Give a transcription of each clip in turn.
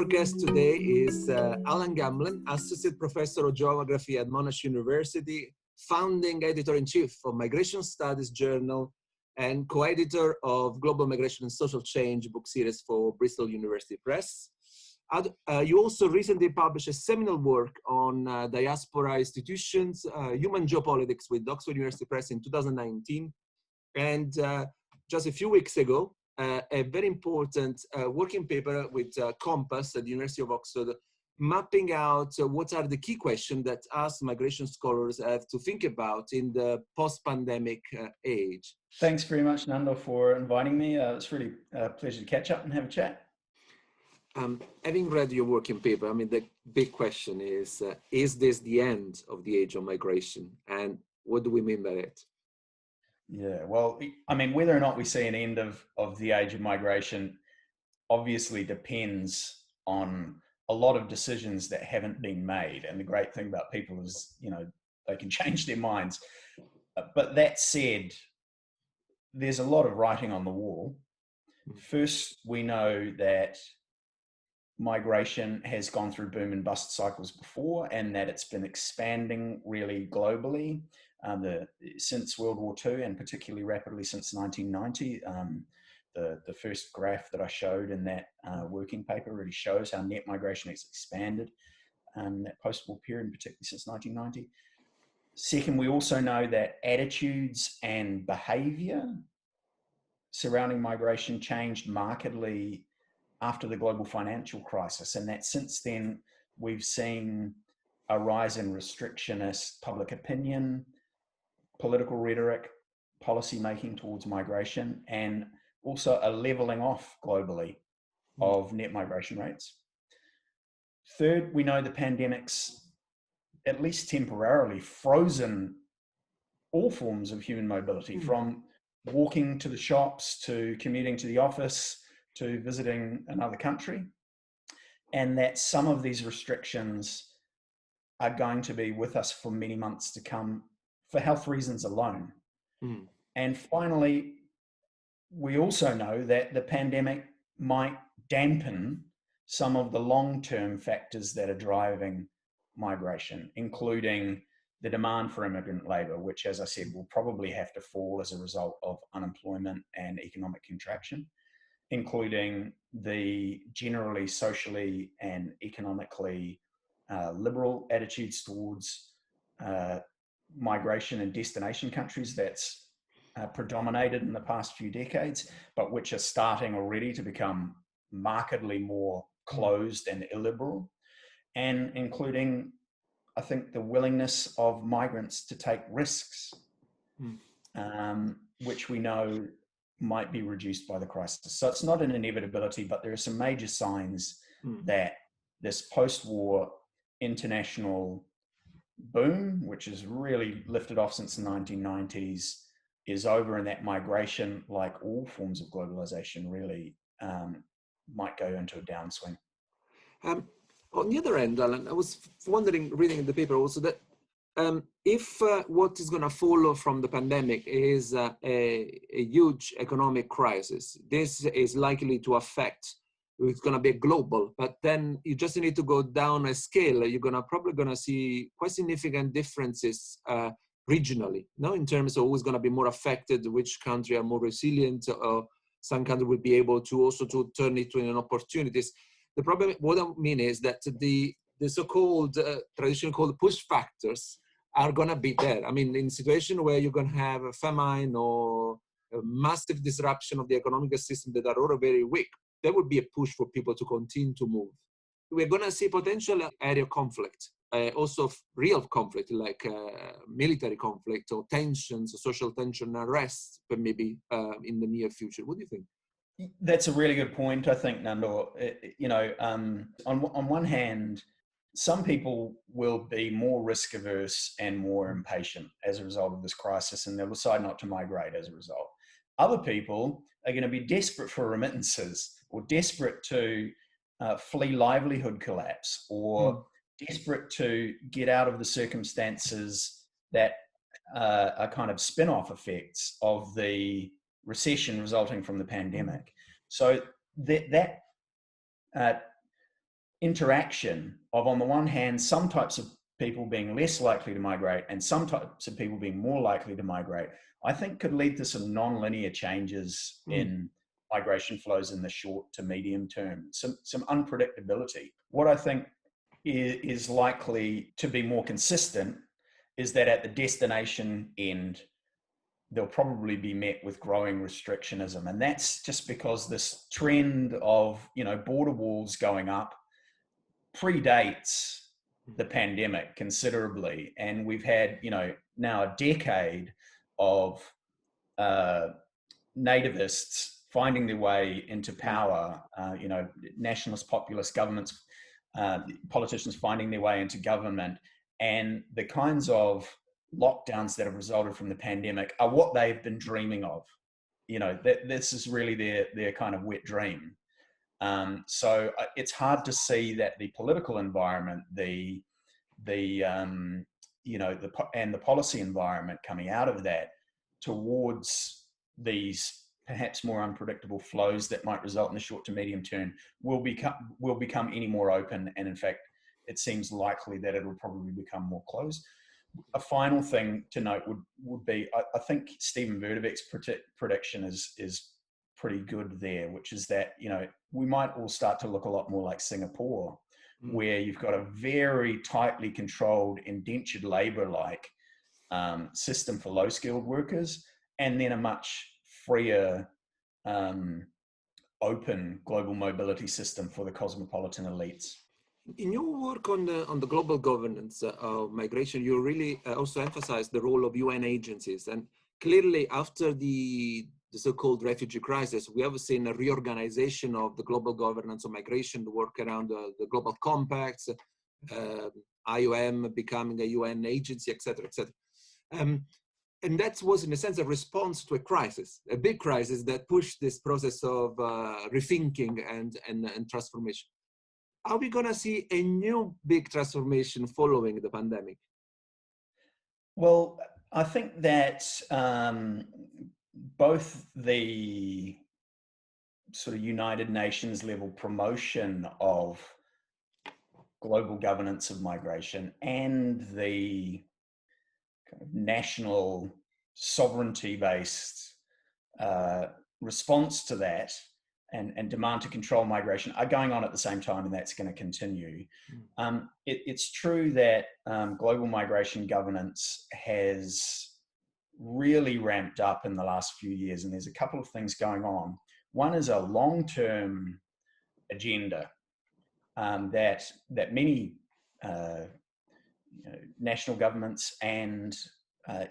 guest today is Alan Gamlen, Associate Professor of Geography at Monash University, founding editor-in-chief of Migration Studies Journal, and co-editor of Global Migration and Social Change book series for Bristol University Press. You also recently published a seminal work on diaspora institutions, human geopolitics with Oxford University Press in 2019. And just a few weeks ago, a very important working paper with Compass at the University of Oxford, mapping out what are the key questions that us migration scholars have to think about in the post-pandemic age. Thanks very much, Nando, for inviting me. It's really a pleasure to catch up and have a chat. Having read your working paper, I mean, the big question is this the end of the age of migration? And what do we mean by it? Yeah, well, I mean, whether or not we see an end of the age of migration obviously depends on a lot of decisions that haven't been made. And the great thing about people is, you know, they can change their minds. But that said, there's a lot of writing on the wall. First, we know that migration has gone through boom and bust cycles before, and that it's been expanding really globally since World War II, and particularly rapidly since 1990. The first graph that I showed in that working paper really shows how net migration has expanded that post-war period, particularly since 1990. Second, we also know that attitudes and behavior surrounding migration changed markedly after the global financial crisis, and that since then we've seen a rise in restrictionist public opinion, political rhetoric, policy making towards migration, and also a leveling off globally of net migration rates. Third, we know the pandemic's, at least temporarily, frozen all forms of human mobility, from walking to the shops, to commuting to the office, to visiting another country, and that some of these restrictions are going to be with us for many months to come for health reasons alone. And finally, we also know that the pandemic might dampen some of the long-term factors that are driving migration, including the demand for immigrant labor, which, as I said, will probably have to fall as a result of unemployment and economic contraction, including the generally socially and economically liberal attitudes towards migration and destination countries that's predominated in the past few decades, but which are starting already to become markedly more closed and illiberal, and including, I think, the willingness of migrants to take risks, which we know might be reduced by the crisis. So it's not an inevitability, but there are some major signs that this post-war international boom, which has really lifted off since the 1990s, is over, and that migration, like all forms of globalization, really might go into a downswing. On the other end, Alan, I was wondering, reading in the paper also, that if what is going to follow from the pandemic is a huge economic crisis, this is likely to affect, it's going to be global, but then you just need to go down a scale. You're probably going to see quite significant differences regionally, no, in terms of who's going to be more affected, which country are more resilient, or some country will be able to also to turn it into an opportunities. The problem, what I mean is that the so-called traditionally called push factors are going to be there. I mean, in a situation where you're going to have a famine or a massive disruption of the economic system that are already very weak, there would be a push for people to continue to move. We're going to see potential area conflict, also real conflict, like military conflict or tensions, or social tension, arrests, but maybe in the near future. What do you think? That's a really good point, I think, Nando. You know, on one hand, some people will be more risk averse and more impatient as a result of this crisis, and they'll decide not to migrate as a result. Other people are going to be desperate for remittances, or desperate to flee livelihood collapse, or desperate to get out of the circumstances that are kind of spin-off effects of the recession resulting from the pandemic. So that interaction of, on the one hand, some types of people being less likely to migrate and some types of people being more likely to migrate, I think could lead to some non-linear changes in migration flows in the short to medium term, some unpredictability. What I think is likely to be more consistent is that at the destination end, they'll probably be met with growing restrictionism. And that's just because this trend of, border walls going up predates the pandemic considerably. And we've had, now a decade of nativists finding their way into power, nationalist populist governments, politicians finding their way into government, and the kinds of lockdowns that have resulted from the pandemic are what they've been dreaming of. This is really their kind of wet dream. So it's hard to see that the political environment, and the policy environment coming out of that towards these perhaps more unpredictable flows that might result in the short to medium term will become any more open. And in fact, it seems likely that it'll probably become more closed. A final thing to note would be, I think Stephen Verdebeck's prediction is pretty good there, which is that, we might all start to look a lot more like Singapore, where you've got a very tightly controlled indentured labor-like system for low-skilled workers, and then a much freer, open global mobility system for the cosmopolitan elites. In your work on the global governance of migration, you really also emphasize the role of UN agencies. And clearly, after the so-called refugee crisis, we have seen a reorganization of the global governance of migration, the work around the global compacts, IOM becoming a UN agency, et cetera, et cetera. And that was, in a sense, a response to a crisis, a big crisis that pushed this process of rethinking and transformation. Are we going to see a new big transformation following the pandemic? Well, I think that both the sort of United Nations level promotion of global governance of migration and the kind of national sovereignty-based response to that and demand to control migration are going on at the same time, and that's going to continue. It's true that global migration governance has really ramped up in the last few years, and there's a couple of things going on. One is a long-term agenda that many national governments and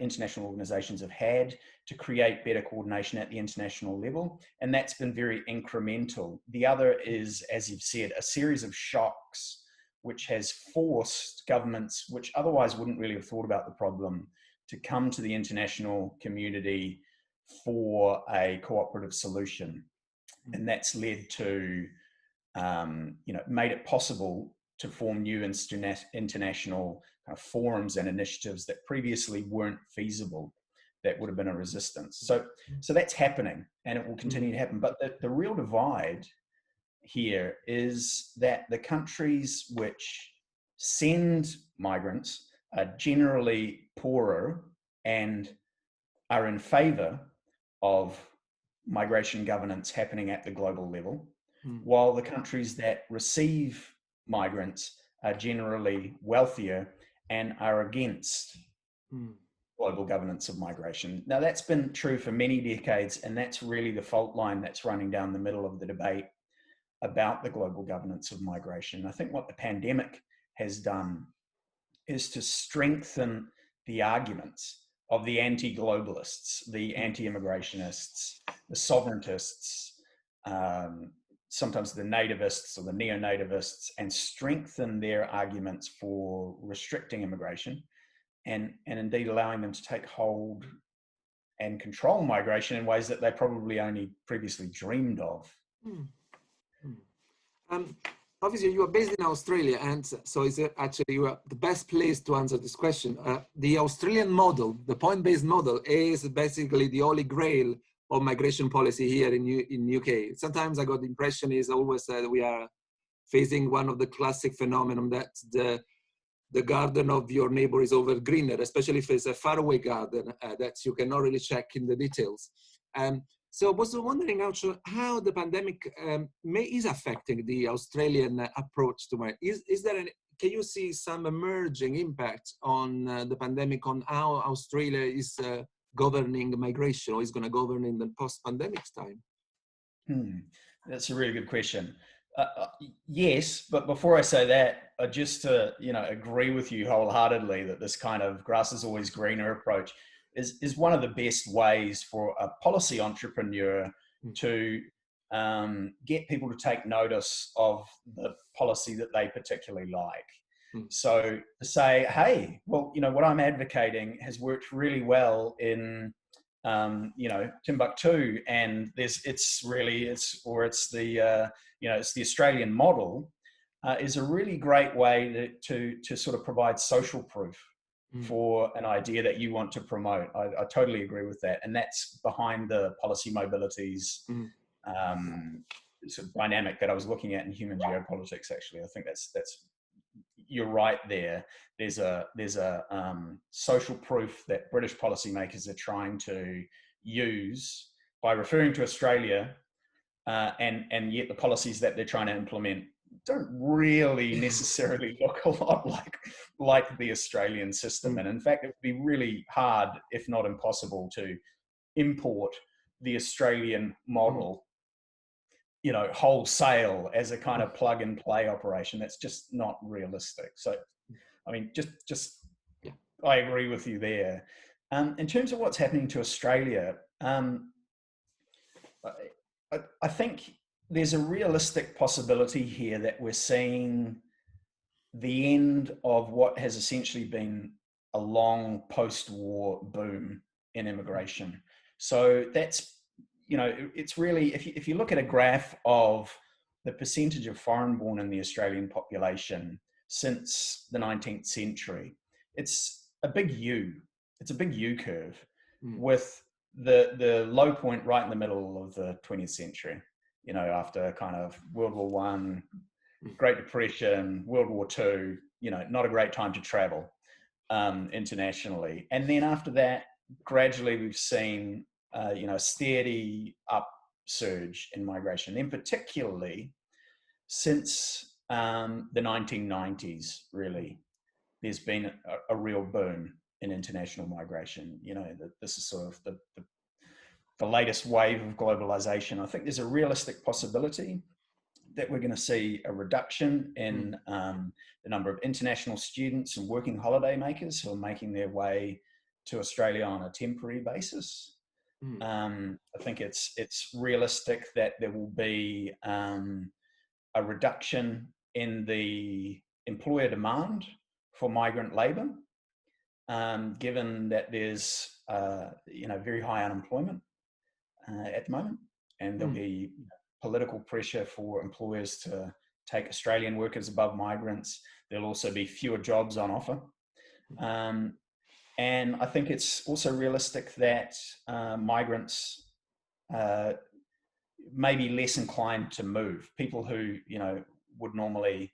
international organizations have had to create better coordination at the international level, and that's been very incremental. The other is, as you've said, a series of shocks which has forced governments which otherwise wouldn't really have thought about the problem to come to the international community for a cooperative solution. And that's led to, made it possible to form new international forums and initiatives that previously weren't feasible, that would have been a resistance. So that's happening, and it will continue to happen. But the real divide here is that the countries which send migrants are generally poorer and are in favor of migration governance happening at the global level, while the countries that receive migrants are generally wealthier and are against global governance of migration. Now, that's been true for many decades, and that's really the fault line that's running down the middle of the debate about the global governance of migration. I think what the pandemic has done is to strengthen the arguments of the anti-globalists, the anti-immigrationists, the sovereigntists, sometimes the nativists or the neo-nativists, and strengthen their arguments for restricting immigration and indeed allowing them to take hold and control migration in ways that they probably only previously dreamed of. Obviously, you are based in Australia, and so is it actually you are the best place to answer this question. The Australian model, the point-based model, is basically the holy grail of migration policy here in UK. Sometimes I got the impression is always that we are facing one of the classic phenomenon that the garden of your neighbor is over greener, especially if it's a faraway garden that you cannot really check in the details. So I was wondering also how the pandemic is affecting the Australian approach to migration. Can you see some emerging impact on the pandemic on how Australia is governing migration, or is going to govern in the post-pandemic time? That's a really good question. Yes, but before I say that, just to agree with you wholeheartedly that this kind of grass is always greener approach is one of the best ways for a policy entrepreneur to get people to take notice of the policy that they particularly like. So to say, hey, well, what I'm advocating has worked really well in Timbuktu, and it's the Australian model, is a really great way to sort of provide social proof for an idea that you want to promote. I totally agree with that, and that's behind the policy mobilities sort of dynamic that I was looking at in human geopolitics. Actually, I think that's you're right there. There's a social proof that British policymakers are trying to use by referring to Australia, and yet the policies that they're trying to implement don't really necessarily look a lot like the Australian system. And in fact, it would be really hard, if not impossible, to import the Australian model wholesale as a kind of plug and play operation. That's just not realistic. So, I mean, I agree with you there. In terms of what's happening to Australia, I think there's a realistic possibility here that we're seeing the end of what has essentially been a long post-war boom in immigration. So that's, it's really, if you look at a graph of the percentage of foreign born in the Australian population since the 19th century, it's a big U. It's a big U curve with the low point right in the middle of the 20th century, after kind of World War I, Great Depression, World War II, not a great time to travel internationally. And then after that, gradually we've seen a steady upsurge in migration, and particularly since the 1990s, really, there's been a real boom in international migration. This is sort of the latest wave of globalization. I think there's a realistic possibility that we're going to see a reduction in the number of international students and working holiday makers who are making their way to Australia on a temporary basis. I think it's realistic that there will be a reduction in the employer demand for migrant labor, given that there's very high unemployment at the moment, and there'll be political pressure for employers to take Australian workers above migrants. There'll also be fewer jobs on offer. And I think it's also realistic that migrants may be less inclined to move. People who, would normally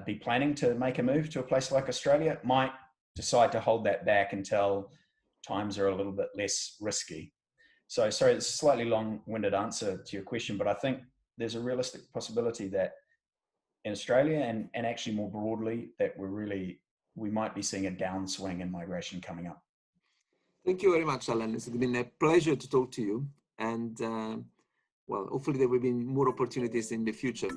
be planning to make a move to a place like Australia might decide to hold that back until times are a little bit less risky. So, sorry, it's a slightly long-winded answer to your question, but I think there's a realistic possibility that in Australia and actually more broadly, that we might be seeing a downswing in migration coming up. Thank you very much, Alan. It's been a pleasure to talk to you, and hopefully there will be more opportunities in the future.